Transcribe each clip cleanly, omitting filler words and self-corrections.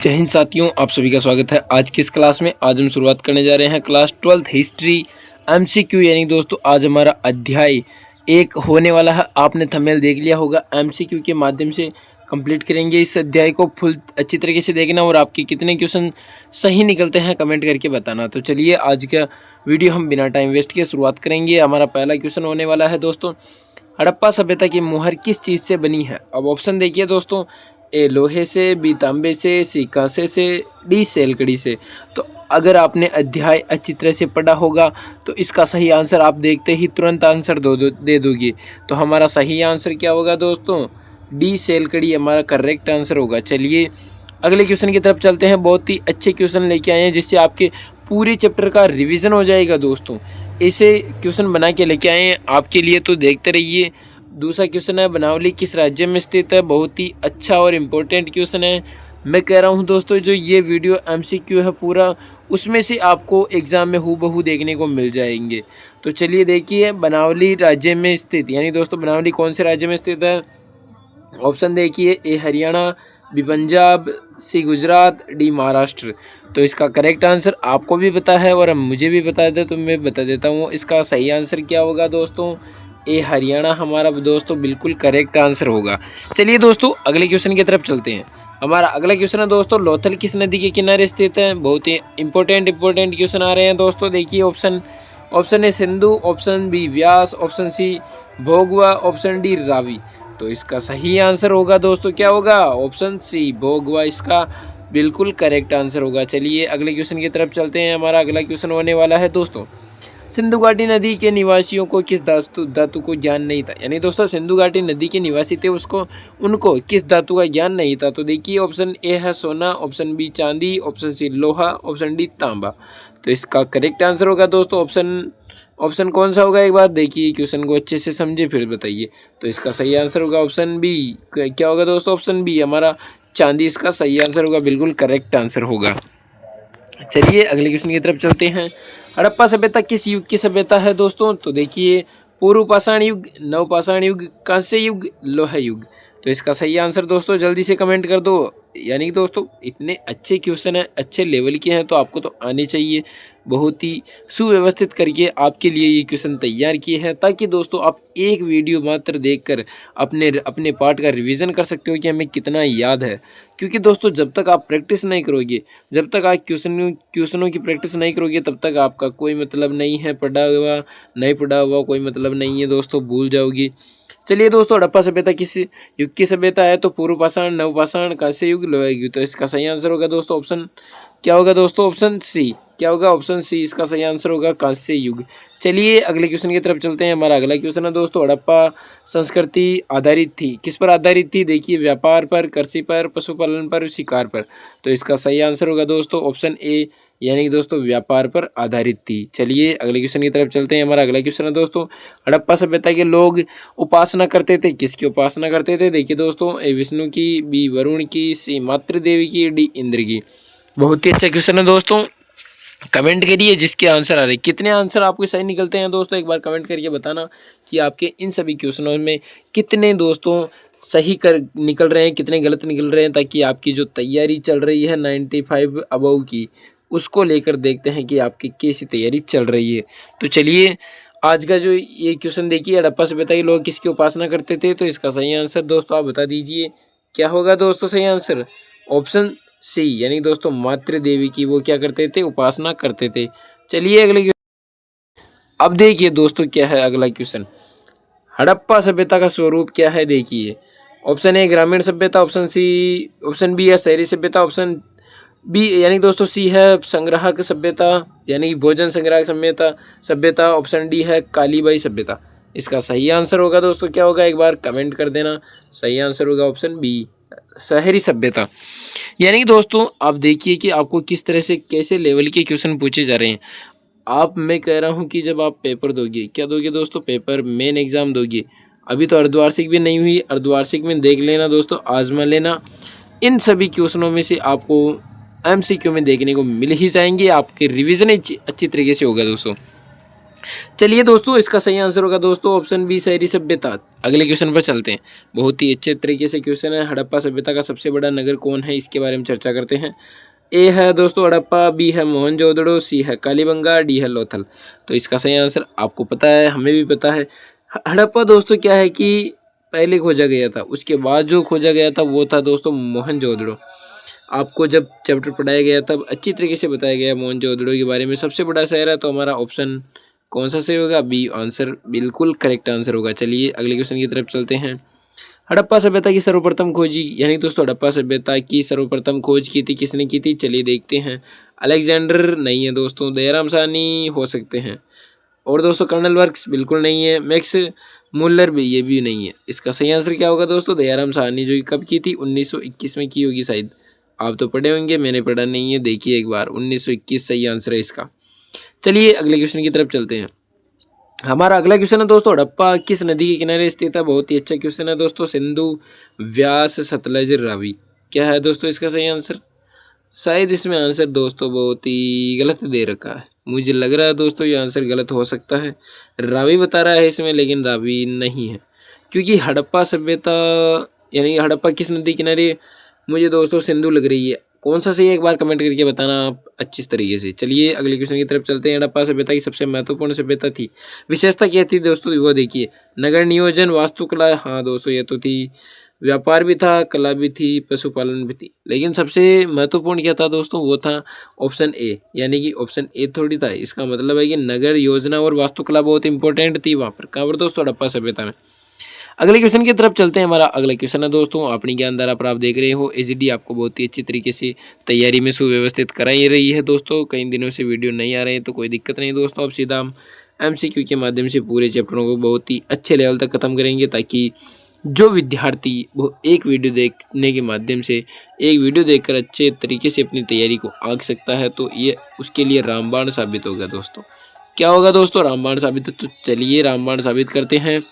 जय हिंद साथियों, आप सभी का स्वागत है आज की इस क्लास में। आज हम शुरुआत करने जा रहे हैं क्लास 12th हिस्ट्री एमसीक्यू। यानी दोस्तों आज हमारा अध्याय 1 होने वाला है। आपने थंबनेल देख लिया होगा। एमसीक्यू के माध्यम से कंप्लीट करेंगे इस अध्याय को। फुल अच्छी तरीके से देखना और आपके कितने क्वेश्चन सही निकलते हैं कमेंट करके बताना। तो चलिए आज का वीडियो हम बिना टाइम वेस्ट किए शुरुआत करेंगे। हमारा पहला क्वेश्चन होने वाला है दोस्तों, हड़प्पा सभ्यता की मुहर किस चीज़ से बनी है। अब ऑप्शन देखिए दोस्तों, ए लोहे से, बी तांबे से, सी कांसे से, डी सेलकड़ी से। तो अगर आपने अध्याय अच्छी तरह से पढ़ा होगा तो इसका सही आंसर आप देखते ही तुरंत आंसर दे दोगे। तो हमारा सही आंसर क्या होगा दोस्तों, डी सेलकड़ी हमारा करेक्ट आंसर होगा। चलिए अगले क्वेश्चन की तरफ चलते हैं। बहुत ही अच्छे क्वेश्चन लेके आए हैं जिससे आपके पूरे चैप्टर का रिविज़न हो जाएगा दोस्तों। ऐसे क्वेश्चन बना के लेके आए हैं आपके लिए, तो देखते रहिए। दूसरा क्वेश्चन है, बनावली किस राज्य में स्थित है। बहुत ही अच्छा और इम्पोर्टेंट क्वेश्चन है। मैं कह रहा हूं दोस्तों, जो ये वीडियो एमसीक्यू है पूरा, उसमें से आपको एग्ज़ाम में हूबहू देखने को मिल जाएंगे। तो चलिए देखिए, बनावली राज्य में स्थित, यानी दोस्तों बनावली कौन से राज्य में स्थित है। ऑप्शन देखिए, ए हरियाणा, बी पंजाब, सी गुजरात, डी महाराष्ट्र। तो इसका करेक्ट आंसर आपको भी पता है और मुझे भी बता दे तो मैं बता देता हूँ। इसका सही आंसर क्या होगा दोस्तों, ए हरियाणा हमारा दोस्तों बिल्कुल करेक्ट आंसर होगा। चलिए दोस्तों अगले क्वेश्चन की तरफ चलते हैं। हमारा अगला क्वेश्चन है दोस्तों, लोथल किस नदी के किनारे स्थित है। बहुत ही इंपॉर्टेंट क्वेश्चन आ रहे हैं दोस्तों। देखिए option A Sindhu, option B Vyas, option C Bhogwa, option D Ravi. तो इसका सही आंसर होगा दोस्तों क्या होगा, ऑप्शन सी भोगवा इसका बिल्कुल करेक्ट आंसर होगा। चलिए अगले क्वेश्चन की तरफ चलते हैं। हमारा अगला क्वेश्चन होने वाला है दोस्तों, सिंधु घाटी नदी के निवासियों को किस धातु को ज्ञान नहीं था। यानी दोस्तों सिंधु घाटी नदी के निवासी थे, उनको किस धातु का ज्ञान नहीं था। तो देखिए ऑप्शन ए है सोना, ऑप्शन बी चांदी, ऑप्शन सी लोहा, ऑप्शन डी तांबा। तो इसका करेक्ट आंसर होगा दोस्तों ऑप्शन कौन सा होगा, एक बार देखिए क्वेश्चन को अच्छे से समझे फिर बताइए। तो इसका सही आंसर होगा ऑप्शन बी। क्या होगा दोस्तों, ऑप्शन बी हमारा चांदी इसका सही आंसर होगा, बिल्कुल करेक्ट आंसर होगा। चलिए अगले क्वेश्चन की तरफ चलते हैं। हड़प्पा सभ्यता किस युग की सभ्यता है दोस्तों। तो देखिए, पूर्व पाषाण युग, नव पाषाण युग, कांस्य युग, लोहा युग। तो इसका सही आंसर दोस्तों जल्दी से कमेंट कर दो। यानी कि दोस्तों इतने अच्छे क्वेश्चन हैं, अच्छे लेवल के हैं, तो आपको तो आने चाहिए। बहुत ही सुव्यवस्थित करके आपके लिए ये क्वेश्चन तैयार किए हैं, ताकि दोस्तों आप एक वीडियो मात्र देखकर अपने पार्ट का रिवीजन कर सकते हो कि हमें कितना याद है। क्योंकि दोस्तों जब तक आप प्रैक्टिस नहीं करोगे, जब तक आप क्वेश्चनों की प्रैक्टिस नहीं करोगे, तब तक आपका कोई मतलब नहीं है। पढ़ा हुआ नहीं पढ़ा हुआ कोई मतलब नहीं है दोस्तों, भूल जाओगे। चलिए दोस्तों, हड़प्पा सभ्यता किस युग की सभ्यता है। तो पूर्व पाषाण, नव पाषाण, कांस्य युग, लोहा युग। तो इसका सही आंसर होगा दोस्तों ऑप्शन क्या होगा दोस्तों, ऑप्शन सी। क्या होगा, ऑप्शन सी इसका सही आंसर होगा, कांस्य युग। चलिए अगले क्वेश्चन की तरफ चलते हैं। हमारा अगला क्वेश्चन है दोस्तों, हड़प्पा संस्कृति आधारित थी, किस पर आधारित थी। देखिए, व्यापार पर, कृषि पर, पशुपालन पर, शिकार पर। तो इसका सही आंसर होगा दोस्तों ऑप्शन ए, यानी कि दोस्तों व्यापार पर आधारित थी। चलिए अगले क्वेश्चन की तरफ चलते हैं। हमारा अगला क्वेश्चन है दोस्तों, हड़प्पा सभ्यता के लोग उपासना करते थे, किसकी उपासना करते थे। देखिए दोस्तों, ए विष्णु की, बी वरुण की, सी मातृदेवी की, डी इंद्र की। बहुत ही अच्छा क्वेश्चन है दोस्तों। कमेंट करिए जिसके आंसर आ रहे। कितने आंसर आपके सही निकलते हैं दोस्तों, एक बार कमेंट करके बताना कि आपके इन सभी क्वेश्चनों में कितने दोस्तों सही निकल रहे हैं, कितने गलत निकल रहे हैं, ताकि आपकी जो तैयारी चल रही है 95 अबव की, उसको लेकर देखते हैं कि आपकी कैसी तैयारी चल रही है। तो चलिए आज का जो ये क्वेश्चन देखिए, हड़प्पा सभ्यता के लोग किसकी उपासना करते थे। तो इसका सही आंसर दोस्तों आप बता दीजिए, क्या होगा दोस्तों सही आंसर, ऑप्शन सी, यानी दोस्तों मातृ देवी की वो क्या करते थे, उपासना करते थे। चलिए अगले अब देखिए दोस्तों क्या है अगला क्वेश्चन, हड़प्पा सभ्यता का स्वरूप क्या है। देखिए, ऑप्शन ए ग्रामीण सभ्यता, ऑप्शन बी है शहरी सभ्यता, ऑप्शन बी यानी दोस्तों सी है संग्राहक सभ्यता, यानी कि भोजन संग्राहक सभ्यता। ऑप्शन डी है कालीबाई सभ्यता। इसका सही आंसर होगा दोस्तों क्या होगा, एक बार कमेंट कर देना। सही आंसर होगा ऑप्शन बी, शहरी सभ्यता। यानी कि दोस्तों आप देखिए कि आपको किस तरह से कैसे लेवल के क्वेश्चन पूछे जा रहे हैं। मैं कह रहा हूं कि जब आप पेपर दोगे, क्या दोगे दोस्तों, पेपर मेन एग्जाम दोगे, अभी तो अर्धवार्षिक भी नहीं हुई, अर्धवार्षिक में देख लेना दोस्तों, आजमा लेना। इन सभी क्वेश्चनों में से आपको एमसीक्यू में देखने को मिल ही जाएंगे। आपके रिवीजन अच्छी तरीके से होगा दोस्तों। चलिए दोस्तों, इसका सही आंसर होगा दोस्तों ऑप्शन बी, शहरी सभ्यता। अगले क्वेश्चन पर चलते हैं। बहुत ही अच्छे तरीके से क्वेश्चन है। हड़प्पा सभ्यता का सबसे बड़ा नगर कौन है, इसके बारे में चर्चा करते हैं। ए है दोस्तों हड़प्पा, बी है मोहनजोदड़ो, सी है कालीबंगा, डी है लोथल। तो इसका सही आंसर आपको पता है, हमें भी पता है। हड़प्पा दोस्तों क्या है कि पहले खोजा गया था, उसके बाद जो खोजा गया था वो था दोस्तों मोहनजोदड़ो। आपको जब चैप्टर पढ़ाया गया तब अच्छी तरीके से बताया गया मोहनजोदड़ो के बारे में। सबसे बड़ा शहर है, तो हमारा ऑप्शन कौन सा सही होगा, बी आंसर बिल्कुल करेक्ट आंसर होगा। चलिए अगले क्वेश्चन की तरफ चलते हैं। हड़प्पा सभ्यता की सर्वप्रथम खोजी, यानी दोस्तों हड़प्पा सभ्यता की सर्वप्रथम खोज की थी किसने की थी, चलिए देखते हैं। अलेक्जेंडर नहीं है दोस्तों, दयाराम साहनी हो सकते हैं, और दोस्तों कर्नल वर्क्स बिल्कुल नहीं है, मैक्स मुल्लर भी, ये भी नहीं है। इसका सही आंसर क्या होगा दोस्तों, दयाराम साहनी, जो कि कब की थी, 1921 में की होगी शायद। आप तो पढ़े होंगे, मैंने पढ़ा नहीं है, देखिए एक बार, 1921 सही आंसर है इसका। चलिए अगले क्वेश्चन की तरफ चलते हैं। हमारा अगला क्वेश्चन है दोस्तों, हड़प्पा किस नदी के किनारे स्थित है। बहुत ही अच्छा क्वेश्चन है दोस्तों, सिंधु, व्यास, सतलज, रावी। क्या है दोस्तों इसका सही आंसर, शायद इसमें आंसर दोस्तों बहुत ही गलत दे रखा है, मुझे लग रहा है दोस्तों ये आंसर गलत हो सकता है। रावी बता रहा है इसमें, लेकिन रावी नहीं है, क्योंकि हड़प्पा सभ्यता यानी हड़प्पा किस नदी किनारे, मुझे दोस्तों सिंधु लग रही है। कौन सा सही है एक बार कमेंट करके बताना आप अच्छी तरीके से। चलिए अगले क्वेश्चन की तरफ चलते हैं। हड़प्पा सभ्यता की सबसे महत्वपूर्ण सभ्यता थी, विशेषता क्या थी दोस्तों, वो देखिए। नगर नियोजन, वास्तुकला, हाँ दोस्तों ये तो थी। व्यापार भी था, कला भी थी, पशुपालन भी थी, लेकिन सबसे महत्वपूर्ण क्या था दोस्तों, वो था ऑप्शन ए, यानी कि ऑप्शन ए थोड़ी था। इसका मतलब है कि नगर योजना और वास्तुकला बहुत इंपॉर्टेंट थी वहाँ पर, कहाँ पर दोस्तों, हड़प्पा सभ्यता में। अगले क्वेश्चन की तरफ चलते हैं। हमारा अगला क्वेश्चन है दोस्तों, अपनी ज्ञानधारा पर आप देख रहे हो, एजीडी आपको बहुत ही अच्छी तरीके से तैयारी में सुव्यवस्थित कराई रही है दोस्तों। कई दिनों से वीडियो नहीं आ रहे हैं तो कोई दिक्कत नहीं दोस्तों, अब सीधा हम एमसीक्यू के माध्यम से पूरे चैप्टरों को बहुत ही अच्छे लेवल तक खत्म करेंगे, ताकि जो विद्यार्थी वो एक वीडियो देखने के माध्यम से, एक वीडियो देखकर अच्छे तरीके से अपनी तैयारी को आंक सकता है, तो ये उसके लिए रामबाण साबित होगा दोस्तों। क्या होगा दोस्तों, रामबाण साबित। तो चलिए रामबाण साबित करते हैं।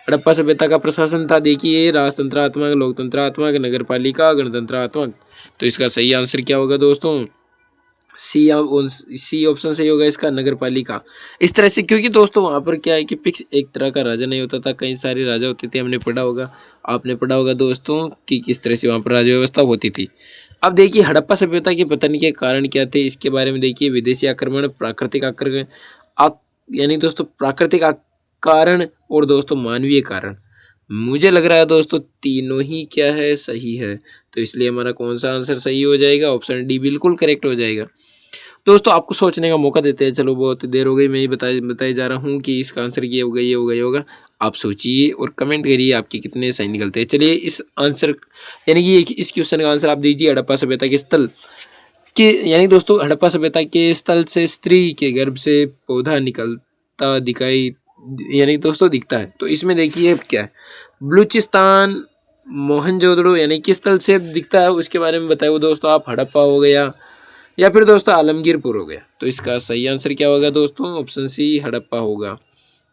हड़प्पा सभ्यता का प्रशासन था, देखिए, राजतंत्रात्मक, लोकतंत्रात्मक, नगरपालिका, गणतंत्रात्मक। तो इसका सही आंसर क्या होगा दोस्तों, सी ऑप्शन सही होगा इसका, नगरपालिका। इस तरह से, क्योंकि दोस्तों वहाँ पर क्या है कि फिक्स एक तरह का राजा नहीं होता था, कई सारे राजा होते थे। हमने पढ़ा होगा, आपने पढ़ा होगा दोस्तों कि किस तरह से वहाँ पर राज्य व्यवस्था होती थी। अब देखिए हड़प्पा सभ्यता के पतन के कारण क्या थे, इसके बारे में देखिए। विदेशी आक्रमण, प्राकृतिक आक्रमण, यानी दोस्तों प्राकृतिक कारण और दोस्तों मानवीय कारण। मुझे लग रहा है दोस्तों तीनों ही क्या है, सही है। तो इसलिए हमारा कौन सा आंसर सही हो जाएगा, ऑप्शन डी बिल्कुल करेक्ट हो जाएगा। दोस्तों आपको सोचने का मौका देते हैं, चलो बहुत देर हो गई, मैं ही बताए जा रहा हूँ कि इसका आंसर ये होगा, ये होगा, ये होगा। आप सोचिए और कमेंट करिए आपके कितने सही निकलते हैं। चलिए इस आंसर यानी कि इस क्वेश्चन का आंसर आप दीजिए। हड़प्पा सभ्यता के स्थल के, यानी दोस्तों हड़प्पा सभ्यता के स्थल से स्त्री के गर्भ से पौधा निकलता दिखाई, यानी दोस्तों दिखता है। तो इसमें देखिए क्या है, बलूचिस्तान, मोहनजोदड़ो, यानी किस स्थल से दिखता है उसके बारे में बताओ दोस्तों आप। हड़प्पा हो गया या फिर दोस्तों आलमगीरपुर हो गया। तो इसका सही आंसर क्या होगा दोस्तों, ऑप्शन सी हड़प्पा होगा।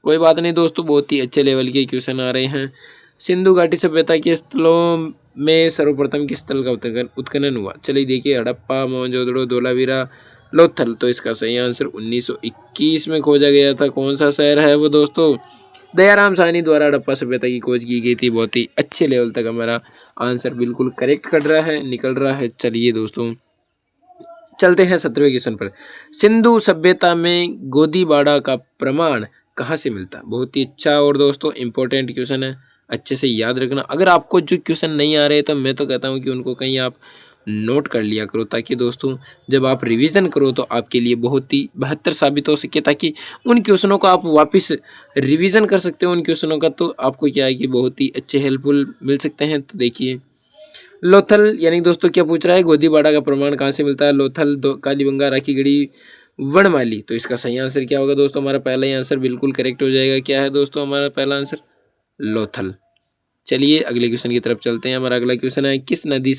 कोई बात नहीं दोस्तों, बहुत ही अच्छे लेवल के क्वेश्चन आ रहे हैं। सिंधु घाटी सभ्यता के स्थलों में सर्वप्रथम किस स्थल का उत्खनन हुआ, चलिए देखिए। हड़प्पा, मोहनजोदड़ो, धोलावीरा, लोथल। तो इसका सही आंसर 1921 में खोजा गया था। कौन सा शहर है वो दोस्तों, दयाराम साहनी द्वारा हड़प्पा सभ्यता की खोज की गई थी। बहुत ही अच्छे लेवल तक हमारा आंसर बिल्कुल करेक्ट कर रहा है, निकल रहा है। चलिए दोस्तों चलते हैं 17वें क्वेश्चन पर। सिंधु सभ्यता में गोदीबाड़ा का प्रमाण कहाँ से मिलता है। बहुत ही अच्छा और दोस्तों इंपॉर्टेंट क्वेश्चन है, अच्छे से याद रखना। अगर आपको जो क्वेश्चन नहीं आ रहे तो मैं तो कहता हूँ कि उनको कहीं आप नोट कर लिया करो, ताकि दोस्तों जब आप रिवीजन करो तो आपके लिए बहुत ही बेहतर साबित हो सके, ताकि उन क्वेश्चनों को आप वापस रिवीजन कर सकते हो उन क्वेश्चनों का, तो आपको क्या है कि बहुत ही अच्छे हेल्पफुल मिल सकते हैं। तो देखिए लोथल, यानी दोस्तों क्या पूछ रहा है, गोदीबाड़ा का प्रमाण कहाँ से मिलता है। लोथल, कालीबंगा, राखीगढ़ी, वनमाली। तो इसका सही आंसर क्या होगा दोस्तों, हमारा पहला ही आंसर बिल्कुल करेक्ट हो जाएगा। क्या है दोस्तों हमारा पहला आंसर, लोथल। चलिए अगले क्वेश्चन की तरफ चलते हैं। हमारा अगला क्वेश्चन है, किस नदी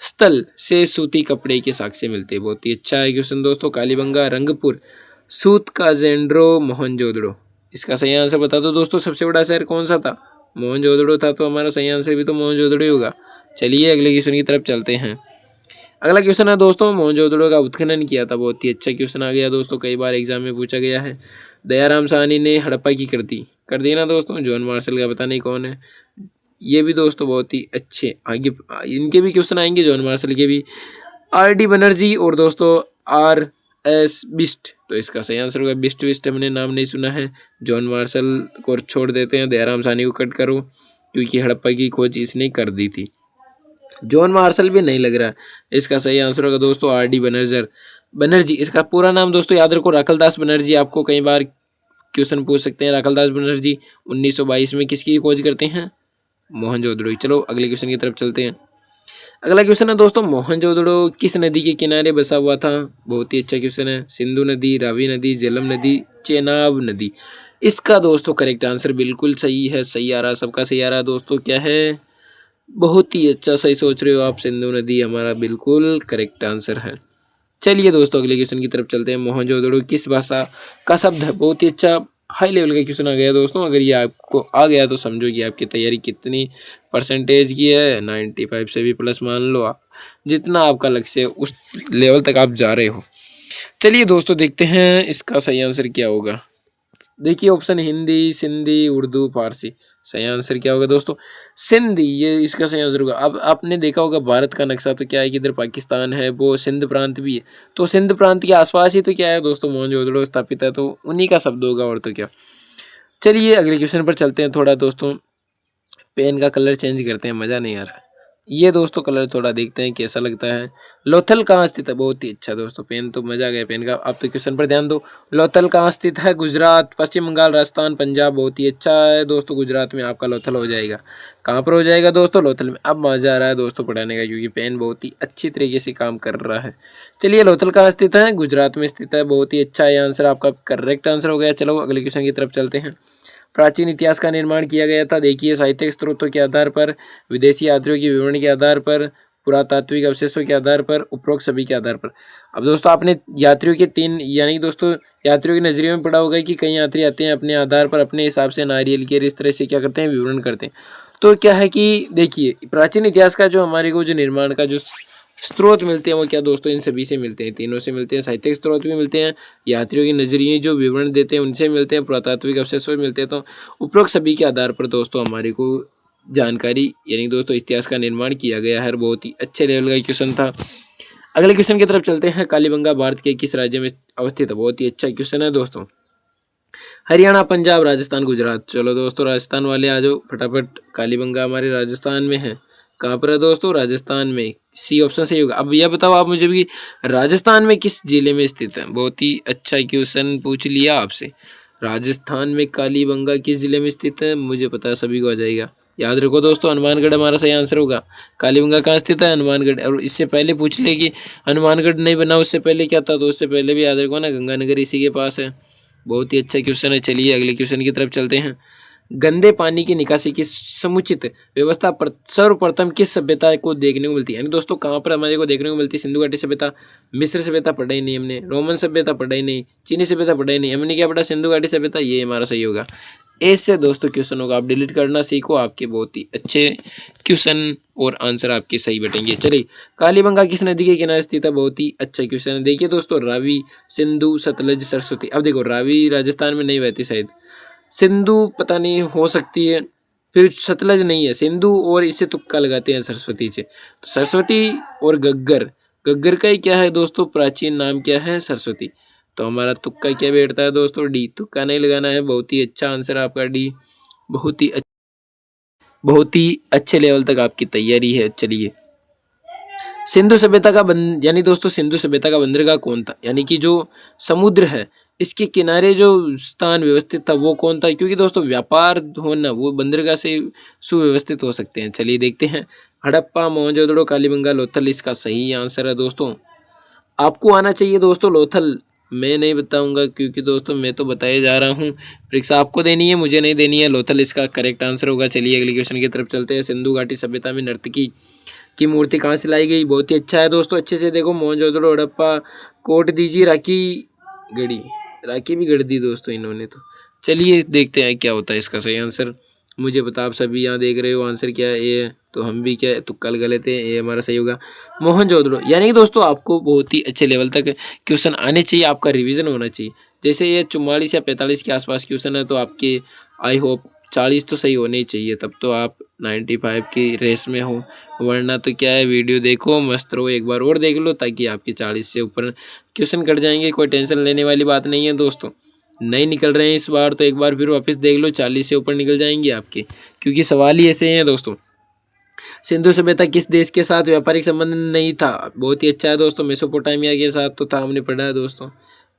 स्थल से सूती कपड़े के साक्ष्य मिलते हैं। बहुत ही अच्छा है क्वेश्चन दोस्तों। कालीबंगा, रंगपुर, सूत का जेंड्रो, मोहनजोदड़ो। इसका सही आंसर बता दो दोस्तों। सबसे बड़ा शहर कौन सा था, मोहनजोदड़ो था, तो हमारा सही आंसर भी तो मोहनजोदड़ो ही होगा। चलिए अगले क्वेश्चन की तरफ चलते हैं। अगला क्वेश्चन है दोस्तों, मोहनजोदड़ो का उत्खनन किया था। बहुत ही अच्छा क्वेश्चन आ गया दोस्तों, कई बार एग्जाम में पूछा गया है। दयाराम साहनी ने हड़प्पा की कृति कर दी ना दोस्तों। जॉन मार्शल का पता नहीं कौन है। ये भी दोस्तों बहुत ही अच्छे, आगे इनके भी क्वेश्चन आएंगे, जॉन मार्शल के भी। आर डी बनर्जी और दोस्तों आर एस बिस्ट, तो इसका सही आंसर होगा बिस्ट। विस्ट हमने नाम नहीं सुना है। जॉन मार्शल को छोड़ देते हैं, दयाराम साहनी को कट करो, क्योंकि हड़प्पा की खोज इसने कर दी थी। जॉन मार्शल भी नहीं लग रहा। इसका सही आंसर होगा दोस्तों आर डी बनर्जी। इसका पूरा नाम दोस्तों याद रखो, राखलदास बनर्जी। आपको कई बार क्वेश्चन पूछ सकते हैं। राखलदास बनर्जी 1922 में किसकी खोज करते हैं? मोहनजोदड़ो। चलो अगले क्वेश्चन की तरफ चलते हैं। अगला क्वेश्चन है दोस्तों, मोहनजोदड़ो किस नदी के किनारे बसा हुआ था? बहुत ही अच्छा क्वेश्चन है। सिंधु नदी, रावी नदी, झेलम नदी, चेनाब नदी। इसका दोस्तों करेक्ट आंसर बिल्कुल सही है। सही आ रहा, सबका सही आ रहा है दोस्तों। क्या है? बहुत ही अच्छा, सही सोच रहे हो आप। सिंधु नदी हमारा बिल्कुल करेक्ट आंसर है। चलिए दोस्तों अगले क्वेश्चन की तरफ चलते हैं। मोहनजोदड़ो किस भाषा का शब्द है? बहुत ही अच्छा हाई लेवल का क्वेश्चन आ गया दोस्तों। अगर ये आपको आ गया तो समझो कि आपकी तैयारी कितनी परसेंटेज की है। 95 से भी प्लस मान लो आप। जितना आपका लक्ष्य है उस लेवल तक आप जा रहे हो। चलिए दोस्तों देखते हैं इसका सही आंसर क्या होगा। देखिए ऑप्शन हिंदी, सिंधी, उर्दू, फारसी। सही आंसर क्या होगा दोस्तों? सिंधी, ये इसका सही आंसर होगा। अब आपने देखा होगा भारत का नक्शा तो क्या है कि इधर पाकिस्तान है, वो सिंध प्रांत भी है, तो सिंध प्रांत के आसपास ही तो क्या है दोस्तों, मोहनजोदड़ो स्थापित है, तो उन्हीं का शब्द होगा और तो क्या। चलिए अगले क्वेश्चन पर चलते हैं। थोड़ा दोस्तों पेन का कलर चेंज करते हैं, मज़ा नहीं आ रहा है। ये दोस्तों कलर थोड़ा देखते हैं कैसा लगता है। लोथल कहाँ स्थित है? बहुत ही अच्छा दोस्तों, पेन तो मजा आ गया पेन का। आप तो क्वेश्चन पर ध्यान दो। लोथल कहाँ स्थित है? गुजरात, पश्चिम बंगाल, राजस्थान, पंजाब। बहुत ही अच्छा है दोस्तों, गुजरात में आपका लोथल हो जाएगा। कहाँ पर हो जाएगा दोस्तों? लोथल में। अब मजा आ रहा है दोस्तों पढ़ाने का, क्योंकि पेन बहुत ही अच्छी तरीके से काम कर रहा है। चलिए लोथल कहाँ स्थित है? गुजरात में स्थित है। बहुत ही अच्छा है आंसर, आपका करेक्ट आंसर हो गया। चलो अगले क्वेश्चन की तरफ चलते हैं। प्राचीन इतिहास का निर्माण किया गया था। देखिए साहित्यिक स्रोतों के आधार पर, विदेशी यात्रियों की विवरण के आधार पर, पुरातात्विक अवशेषों के आधार पर, उपरोक्त सभी के आधार पर। अब दोस्तों आपने यात्रियों के तीन, यानी दोस्तों यात्रियों के नजरिए में पढ़ा होगा कि कई यात्री आते हैं अपने आधार पर, अपने हिसाब से नारियल के इस तरह से क्या करते हैं, विवरण करते हैं। तो क्या है कि देखिए प्राचीन इतिहास का जो हमारे को जो निर्माण का जो स्रोत मिलते हैं वो क्या दोस्तों, इन सभी से मिलते हैं, तीनों से मिलते हैं। साहित्यिक स्रोत भी मिलते हैं, यात्रियों के नजरिए जो विवरण देते हैं उनसे मिलते हैं, पुरातात्विक अवशेषों से मिलते हैं। तो उपरोक्त सभी के आधार पर दोस्तों हमारे को जानकारी, यानी दोस्तों इतिहास का निर्माण किया गया है। बहुत ही अच्छे लेवल का क्वेश्चन था। अगले क्वेश्चन की तरफ चलते हैं। कालीबंगा भारत के किस राज्य में अवस्थित है? बहुत ही अच्छा क्वेश्चन है दोस्तों। हरियाणा, पंजाब, राजस्थान, गुजरात। चलो दोस्तों राजस्थान वाले आ जाओ फटाफट। कालीबंगा हमारे राजस्थान में है। कहाँ पर है दोस्तों? राजस्थान में। सी ऑप्शन सही होगा। अब यह बताओ आप मुझे भी, राजस्थान में किस जिले में स्थित है? बहुत ही अच्छा क्वेश्चन पूछ लिया आपसे। राजस्थान में कालीबंगा किस जिले में स्थित है? मुझे पता है, सभी को आ जाएगा। याद रखो दोस्तों, हनुमानगढ़ हमारा सही आंसर होगा। कालीबंगा कहाँ स्थित है? हनुमानगढ़। और इससे पहले पूछ ले कि हनुमानगढ़ नहीं बना, उससे पहले क्या था, तो उससे पहले भी याद रखो ना, गंगानगर इसी के पास है। बहुत ही अच्छा क्वेश्चन है। चलिए अगले क्वेश्चन की तरफ चलते हैं। गंदे पानी की निकासी की समुचित व्यवस्था सर्वप्रथम किस सभ्यता को देखने को मिलती है? यानी दोस्तों कहाँ पर हमारे को देखने को मिलती है? सिंधु घाटी सभ्यता, मिस्र सभ्यता पढ़ा ही नहीं हमने, रोमन सभ्यता पढ़ा ही नहीं, चीनी सभ्यता पढ़ा ही नहीं, हमने क्या पढ़ा? सिंधु घाटी सभ्यता। ये हमारा सही होगा। ऐसे दोस्तों क्वेश्चन होगा, आप डिलीट करना सीखो, आपके बहुत ही अच्छे क्वेश्चन और आंसर आपके सही बैठेंगे। चलिए कालीबंगा किस नदी के किनारे स्थित है? बहुत ही अच्छा क्वेश्चन है। देखिए दोस्तों रावी, सिंधु, सतलज, सरस्वती। अब देखो रावी राजस्थान में नहीं बहती शायद, सिंधु पता नहीं, हो सकती है, फिर सतलज नहीं है, सिंधु और इससे तुक्का लगाते हैं सरस्वती से। तो सरस्वती और गग्गर, गग्गर का ही क्या है दोस्तों प्राचीन नाम क्या है? सरस्वती। तो हमारा तुक्का क्या बैठता है दोस्तों? डी। तुक्का नहीं लगाना है। बहुत ही अच्छा आंसर आपका डी। बहुत ही अच्छे लेवल तक आपकी तैयारी है। चलिए सिंधु सभ्यता का यानी दोस्तों सिंधु सभ्यता का बंदरगाह कौन था? यानी कि जो समुद्र है इसके किनारे जो स्थान व्यवस्थित था वो कौन था? क्योंकि दोस्तों व्यापार होना वो बंदरगाह से सुव्यवस्थित हो सकते हैं। चलिए देखते हैं। हड़प्पा, मोहनजोदड़ो, कालीबंगा, लोथल। इसका सही आंसर है दोस्तों, आपको आना चाहिए दोस्तों लोथल। मैं नहीं बताऊंगा क्योंकि दोस्तों मैं तो बताए जा रहा हूँ, परीक्षा आपको देनी है, मुझे नहीं देनी है। लोथल इसका करेक्ट आंसर होगा। चलिए अगले क्वेश्चन की तरफ चलते हैं। सिंधु घाटी सभ्यता में नर्तकी की मूर्ति कहाँ से लाई गई? बहुत ही अच्छा है दोस्तों, अच्छे से देखो। मोहनजोदड़ो, हड़प्पा, कोट दीजिए, राखी गढ़ी, राखी भी गढ़ दी दोस्तों इन्होंने तो। चलिए देखते हैं क्या होता है इसका सही आंसर। मुझे पता, आप सभी यहाँ देख रहे हो आंसर क्या है, ये है तो हम भी क्या तुक्का लगा लेते हैं, ये हमारा सही होगा। मोहनजोदड़ो, यानी कि दोस्तों आपको बहुत ही अच्छे लेवल तक क्वेश्चन आने चाहिए, आपका रिवीजन होना चाहिए। जैसे ये 44 या 45 के आसपास क्वेश्चन है, तो आपके आई होप 40 तो सही होने ही चाहिए, तब तो आप 95 की रेस में हो। वरना तो क्या है, वीडियो देखो मस्त रहो, एक बार और देख लो ताकि आपके 40 से ऊपर क्वेश्चन कट जाएंगे। कोई टेंशन लेने वाली बात नहीं है दोस्तों। नहीं निकल रहे हैं इस बार तो एक बार फिर वापस देख लो, 40 से ऊपर निकल जाएंगे आपके, क्योंकि सवाल ही ऐसे हैं दोस्तों। सिंधु सभ्यता किस देश के साथ व्यापारिक संबंध नहीं था? बहुत ही अच्छा है दोस्तों। मेसोपोटामिया के साथ तो था, हमने पढ़ा है दोस्तों,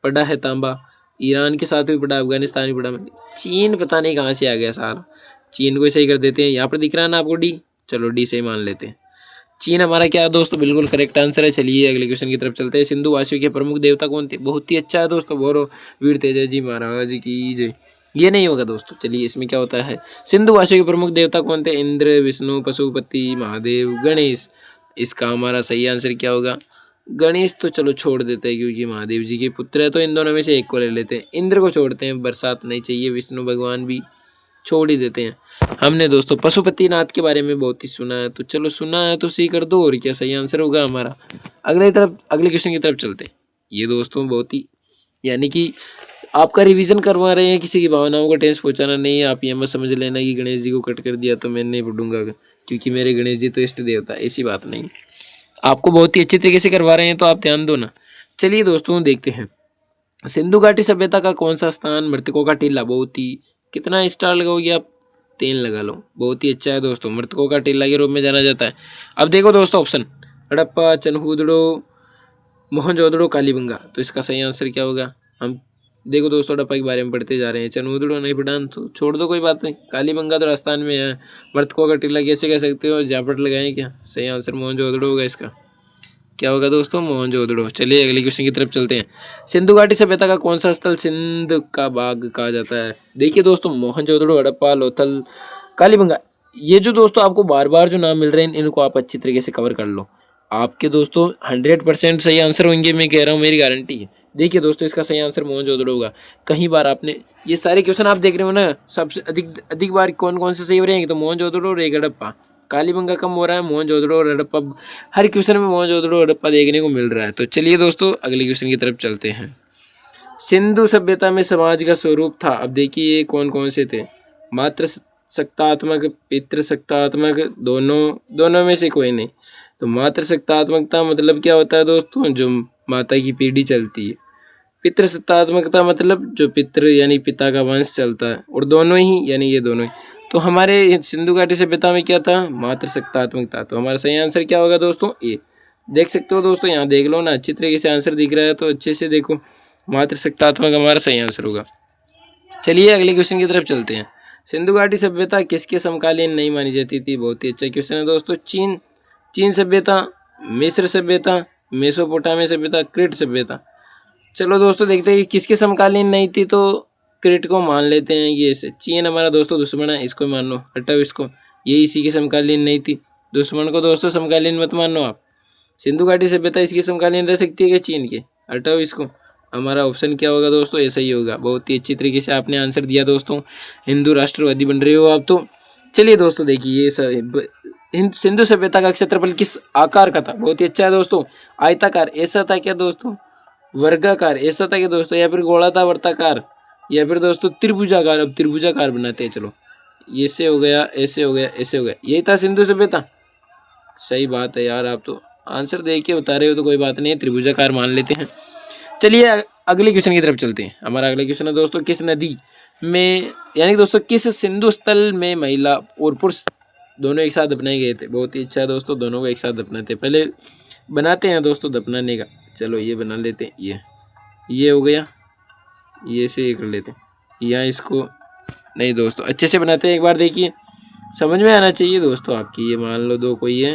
पढ़ा है तांबा। ईरान के साथ भी पढ़ा, अफगानिस्तान भी पढ़ा। चीन पता नहीं कहाँ से आ गया सारा, चीन को सही कर देते हैं। यहाँ पर दिख रहा है ना आपको डी, चलो डी सही मान लेते हैं। चीन हमारा क्या है दोस्तों, बिल्कुल करेक्ट आंसर है। चलिए अगले क्वेश्चन की तरफ चलते हैं। सिंधु वासियों के प्रमुख देवता कौन थे? बहुत ही अच्छा है दोस्तों, बोलो वीर तेजा जी महाराज की जय। ये नहीं होगा दोस्तों, चलिए इसमें क्या होता है। सिंधु वासियों के प्रमुख देवता कौन थे? इंद्र, विष्णु, पशुपति, महादेव, गणेश। इसका हमारा सही आंसर क्या होगा? गणेश तो चलो छोड़ देते हैं, क्योंकि महादेव जी के पुत्र है, तो इन दोनों में से एक को ले लेते हैं। इंद्र को छोड़ते हैं, बरसात नहीं चाहिए। विष्णु भगवान भी छोड़ ही देते हैं। हमने दोस्तों पशुपतिनाथ के बारे में बहुत ही सुना है, तो चलो सुना है तो सही कर दो, और क्या सही आंसर होगा हमारा। अगले क्वेश्चन की तरफ चलते हैं। ये दोस्तों बहुत ही, यानी कि आपका रिवीजन करवा रहे हैं, किसी की भावनाओं को ठेस पहुंचाना नहीं है। आप ये मत समझ लेना कि गणेश जी को कट कर दिया तो मैं नहीं पढ़ूंगा, क्योंकि मेरे गणेश जी तो इष्ट देवता, ऐसी बात नहीं। आपको बहुत ही अच्छे तरीके से करवा रहे हैं, तो आप ध्यान दो ना। चलिए दोस्तों देखते हैं। सिंधु घाटी सभ्यता का कौन सा स्थान मृतकों का टीला? बहुत ही, कितना स्टार लगाओगे आप? 3 लगा लो, बहुत ही अच्छा है दोस्तों। मृतकों का टीला के रूप में जाना जाता है। अब देखो दोस्तों ऑप्शन, हड़प्पा, चनहूदड़ो, मोहनजोदड़ो, कालीबंगा। तो इसका सही आंसर क्या होगा? हम देखो दोस्तों हड़प्पा के बारे में पढ़ते जा रहे हैं, चनहूदड़ो नहीं पढ़ा तो छोड़ दो, कोई बात नहीं। कालीबंगा तो राजस्थान में है। मृतकों का टीला कैसे कह सकते हो, जापट लगाएं क्या? सही आंसर मोहनजोदड़ो होगा। इसका क्या होगा दोस्तों? मोहनजोदड़ो। चलिए अगले क्वेश्चन की तरफ चलते हैं। सिंधु घाटी सभ्यता का कौन सा स्थल सिंध का बाग कहा जाता है? देखिए दोस्तों, मोहनजोदड़ो, हड़प्पा, लोथल, कालीबंगा। ये जो दोस्तों आपको बार बार जो नाम मिल रहे हैं, इनको आप अच्छी तरीके से कवर कर लो। आपके दोस्तों 100% सही आंसर होंगे, मैं कह रहा हूँ, मेरी गारंटी है। देखिए दोस्तों, इसका सही आंसर मोहनजोदड़ो होगा। कहीं बार आपने ये सारे क्वेश्चन आप देख रहे हो ना, सबसे अधिक बार कौन कौन से सही हो रहे हैं? तो मोहनजोदड़ो और एक हड़प्पा। कालीबंगा कम हो रहा है, मोहनजोदड़ो और हड़प्पा, हर क्वेश्चन में मोहनजोदड़ो और हड़प्पा देखने को मिल रहा है। तो चलिए दोस्तों अगले क्वेश्चन की तरफ चलते हैं। सिंधु सभ्यता में समाज का स्वरूप था। अब देखिए कौन कौन से थे। मातृ सत्तात्मक, पितृ सत्तात्मक, दोनों में से कोई नहीं। तो मातृ सत्तात्मकता मतलब क्या होता है दोस्तों? जो माता की पीढ़ी चलती है। पितृ सत्तात्मकता मतलब जो पितृ यानी पिता का वंश चलता है, और दोनों ही यानी ये दोनों ही। तो हमारे सिंधु घाटी सभ्यता में क्या था? मातृ सत्तात्मकता। तो हमारा सही आंसर क्या होगा दोस्तों? ए। देख सकते हो दोस्तों, यहाँ देख लो ना, अच्छी तरीके से आंसर दिख रहा है, तो अच्छे से देखो। मातृ सत्तात्मक हमारा सही आंसर होगा। चलिए अगले क्वेश्चन की तरफ चलते हैं। सिंधु घाटी सभ्यता किसके समकालीन नहीं मानी जाती थी? बहुत ही अच्छा क्वेश्चन है दोस्तों। चीन सभ्यता, मिस्र सभ्यता, मेसोपोटामिया सभ्यता, क्रीट सभ्यता। चलो दोस्तों देखते हैं कि किसके समकालीन नहीं थी, तो क्रीट को मान लेते हैं। ये चीन हमारा दोस्तों दुश्मन है, इसको मान लो, हटाओ इसको। ये इसी की समकालीन नहीं थी। दुश्मन को दोस्तों समकालीन मत मानो आप। सिंधु घाटी सभ्यता इसकी समकालीन रह सकती है क्या चीन के? हटाओ इसको। हमारा ऑप्शन क्या होगा दोस्तों? ऐसा ही होगा। बहुत ही अच्छी तरीके से आपने आंसर दिया दोस्तों। हिंदू राष्ट्रवादी बन रहे हो आप तो। चलिए दोस्तों देखिए, ये सिंधु सभ्यता का क्षेत्रफल किस आकार का था? बहुत ही अच्छा है दोस्तों। आयताकार ऐसा था क्या दोस्तों? वर्गाकार ऐसा था क्या दोस्तों? या फिर गोलाकार, वर्ताकार, या फिर दोस्तों त्रिभुजाकार? अब त्रिभुजाकार बनाते हैं। चलो, ऐसे हो गया, ऐसे हो गया, ऐसे हो गया, यही था सिंधु सभ्यता। सही बात है यार, आप तो आंसर देख के बता रहे हो, तो कोई बात नहीं है, त्रिभुजाकार मान लेते हैं। चलिए अगले क्वेश्चन की तरफ चलते हैं। हमारा अगला क्वेश्चन है दोस्तों, किस नदी में, यानी दोस्तों किस सिंधु स्थल में महिला और पुरुष दोनों एक साथ दफनाए गए थे? बहुत ही अच्छा है दोस्तों, दोनों को एक साथ दफनाते हैं। पहले बनाते हैं दोस्तों दफनाने का। चलो ये बना लेते हैं। ये हो गया, ये से ये कर लेते हैं, या इसको नहीं दोस्तों, अच्छे से बनाते हैं। एक बार देखिए, समझ में आना चाहिए दोस्तों आपकी। ये मान लो दो कोई है,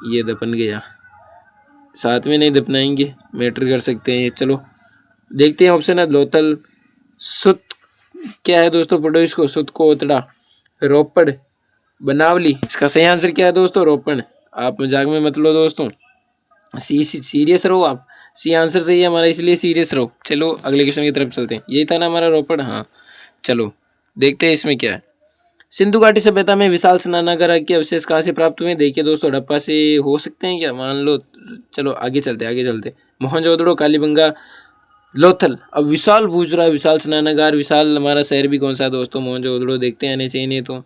ये दफन गया, साथ में नहीं दफनाएंगे, मैटर कर सकते हैं। चलो देखते हैं, ऑप्शन है लोथल, सुत क्या है दोस्तों? पढ़ो इसको, सुत कोतड़ा, रोपड़, बनावली। इसका सही आंसर क्या है दोस्तों? रोपड़। आप मजाक में मत लो दोस्तों, सीरियस रहो आप। सी आंसर सही है हमारा, इसलिए सीरियस रहो। चलो अगले क्वेश्चन की तरफ चलते हैं। यही था ना हमारा रोपड़? हाँ, चलो देखते हैं इसमें क्या है। सिंधु घाटी सभ्यता में विशाल स्नानागार के अवशेष कहाँ से प्राप्त हुए? देखिए दोस्तों, हड़प्पा से हो सकते हैं क्या, मान लो। चलो आगे चलते। मोहनजोदड़ो, कालीबंगा, लोथल। अब विशाल पूछ रहा है, विशाल स्नानागार, विशाल हमारा शहर भी कौन सा है दोस्तों? मोहनजोदड़ो। देखते आने चाहिए, नहीं तो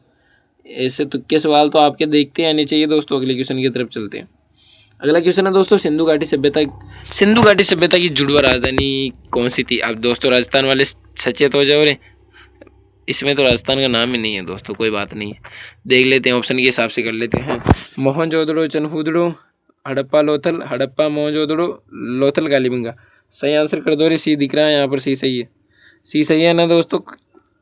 ऐसे तुक्के सवाल तो आपके देखते आने चाहिए दोस्तों। अगले क्वेश्चन की तरफ चलते हैं। अगला क्वेश्चन है दोस्तों, सिंधु घाटी सभ्यता की जुड़वा राजधानी कौन सी थी? अब दोस्तों राजस्थान वाले सचेत हो जाओ रे, इसमें तो राजस्थान का नाम ही नहीं है दोस्तों। कोई बात नहीं है, देख लेते हैं, ऑप्शन के हिसाब से कर लेते हैं। मोहनजोदड़ो, चनहुदड़ो, हड़प्पा, लोथल। हड़प्पा, मोहनजोदड़ो, लोथल, कालीबंगा। सही आंसर कर दो रे। सी दिख रहा है यहाँ पर, सी सही है। सी सही है ना दोस्तों?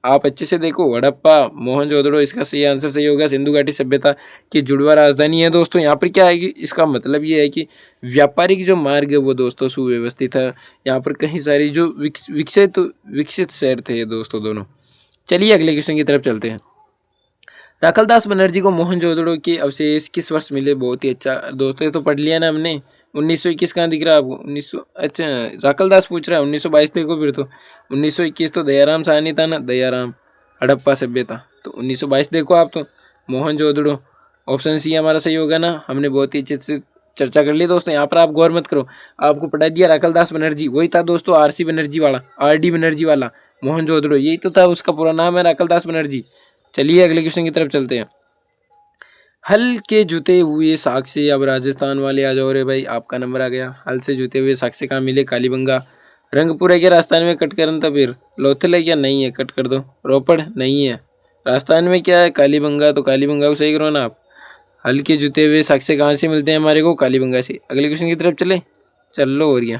आप अच्छे से देखो, हड़प्पा, मोहनजोदड़ो, इसका सही आंसर सही होगा। सिंधु घाटी सभ्यता की जुड़वा राजधानी है दोस्तों। यहाँ पर क्या है कि इसका मतलब ये है कि व्यापारिक जो मार्ग है वो दोस्तों सुव्यवस्थित है। यहाँ पर कहीं सारी जो विकसित शहर थे दोस्तों दोनों। चलिए अगले क्वेश्चन की तरफ चलते हैं। राखलदास बनर्जी को मोहनजोदड़ो के अवशेष किस वर्ष मिले? बहुत ही अच्छा दोस्तों, ये तो पढ़ लिया ना हमने। 1921 कहाँ दिख रहा है आपको? 1900, अच्छा राखलदास पूछ रहा है। 1922 देखो फिर तो। 1921 तो दयाराम साहनी था ना, दयाराम, हड़प्पा सभ्यता। तो 1922 देखो आप तो। मोहनजोदड़ो, ऑप्शन सी हमारा सही होगा ना। हमने बहुत ही अच्छे से चर्चा कर ली दोस्तों। यहाँ पर आप गौर मत करो, आपको पढ़ा दिया राखलदास बनर्जी, वही था दोस्तों आरसी बनर्जी वाला, आरडी बनर्जी वाला। मोहनजोदड़ो यही तो था, उसका पूरा नाम है राखलदास बनर्जी। चलिए अगले क्वेश्चन की तरफ चलते हैं। हल के जुते हुए साक्ष्य, अब राजस्थान वाले आ जाओ रे भाई, आपका नंबर आ गया। हल से जुते हुए साक्ष्य कहाँ मिले? कालीबंगा। रंगपुर है क्या राजस्थान में? कट करन था फिर। लोथल है क्या? नहीं है, कट कर दो। रोपड़ नहीं है। राजस्थान में क्या है? कालीबंगा। तो कालीबंगा को सही करो ना आप। हल के जुते हुए साक्ष्य कहाँ से मिलते हैं हमारे को? कालीबंगा से। अगले क्वेश्चन की तरफ चले, चलो हो रही।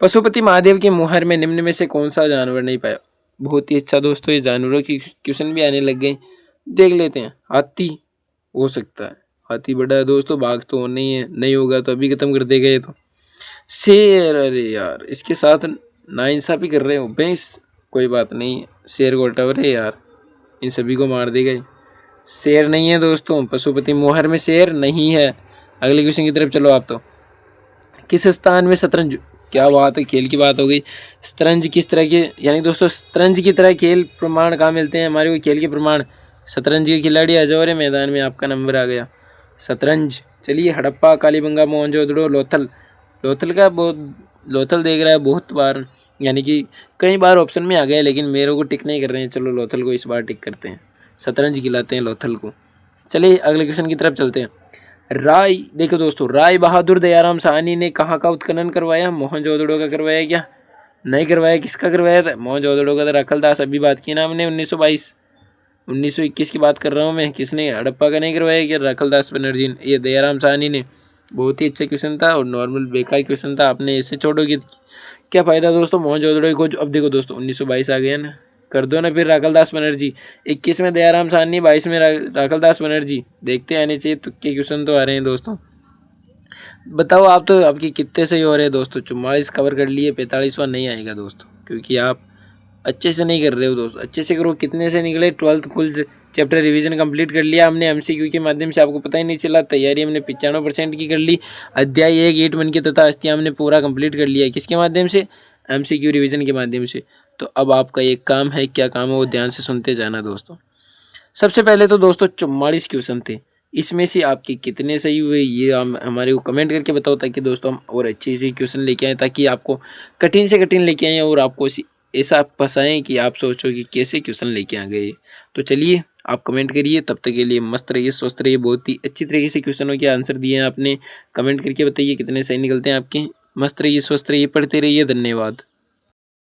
पशुपति महादेव के मुहर में निम्न में से कौन सा जानवर नहीं पाया? बहुत ही अच्छा दोस्तों, ये जानवरों की क्वेश्चन भी आने लग गए, देख लेते हैं। हाथी हो सकता है, हाथी बड़ा है दोस्तों। बाघ तो नहीं है, नहीं होगा तो अभी खत्म कर देगा ये तो। शेर, अरे यार इसके साथ नाइंसाफी कर रहे हो। भैंस, कोई बात नहीं, शेर को हटाओ रे यार, इन सभी को मार देगा ये। शेर नहीं है दोस्तों, पशुपति मोहर में शेर नहीं है। अगले क्वेश्चन की तरफ चलो आप तो। किस स्थान में शतरंज, क्या बात है, खेल की बात हो गई। शतरंज किस तरह के, यानी दोस्तों शतरंज की तरह खेल प्रमाण कहाँ मिलते हैं हमारे को? खेल के प्रमाण, शतरंज के खिलाड़ी आ जाओ रे मैदान में, आपका नंबर आ गया। शतरंज। चलिए हड़प्पा, कालीबंगा, मोहनजोदड़ो, लोथल। लोथल का बहुत, लोथल देख रहा है बहुत बार, यानी कि कई बार ऑप्शन में आ गया, लेकिन मेरे को टिक नहीं कर रहे हैं। चलो लोथल को इस बार टिक करते हैं, शतरंज खिलाते हैं लोथल को। चलिए अगले क्वेश्चन की तरफ चलते हैं। राय, देखो दोस्तों, राय बहादुर दयाराम साहनी ने कहाँ का उत्खनन करवाया? मोहनजोदड़ो का करवाया क्या? नहीं करवाया, किसका करवाया था? मोहनजोदड़ो का था। राखलदास अभी बात की ना हमने 1922, 1921 की बात कर रहा हूँ मैं। किसने? हड़प्पा का नहीं करवाया क्या? राखलदास बनर्जी ने, ये दयाराम साहनी ने। बहुत ही अच्छा क्वेश्चन था और नॉर्मल बेकार क्वेश्चन था, आपने इसे छोड़ोगे क्या फ़ायदा दोस्तों। मोहनजोदड़ो को अब देखो दोस्तों 1922 आ गया ना, कर दो ना फिर राखलदास बनर्जी। 21 में दयाराम साहनी, 22 में राखलदास बनर्जी। देखते आने चाहिए, तुक्के क्वेश्चन तो आ रहे हैं दोस्तों। बताओ आप तो, आपके कितने सही हो रहे हैं दोस्तों? 44 कवर कर लिए, 45वां नहीं आएगा दोस्तों, क्योंकि आप अच्छे से नहीं कर रहे हो दोस्तों। अच्छे से करो। कितने से निकले? 12th full chapter revision complete कर लिया हमने एमसीक्यू के माध्यम से, आपको पता ही नहीं चला। तैयारी हमने 95% की कर ली। अध्याय 1 ईंट मन की तथा अस्थियां हमने पूरा कंप्लीट कर लिया। किसके माध्यम से? एमसीक्यू रिवीजन के माध्यम से। तो अब आपका एक काम है, क्या काम है वो ध्यान से सुनते जाना दोस्तों। सबसे पहले तो दोस्तों 44 क्वेश्चन थे, इसमें से आपके कितने सही हुए ये हमारे को कमेंट करके बताओ, ताकि दोस्तों हम और अच्छे से क्वेश्चन लेके आएँ, ताकि आपको कठिन से कठिन लेके आएँ और आपको ऐसा फंसाएं कि आप सोचो कि कैसे क्वेश्चन लेके आ गए। तो चलिए आप कमेंट करिए, तब तक के लिए मस्त रहिए, स्वस्थ रहिए। बहुत ही अच्छी तरीके से क्वेश्चनों के आंसर दिए हैं आपने। कमेंट करके बताइए कितने सही निकलते हैं आपके। मस्त रहिए, स्वस्थ रहिए, पढ़ते रहिए। धन्यवाद।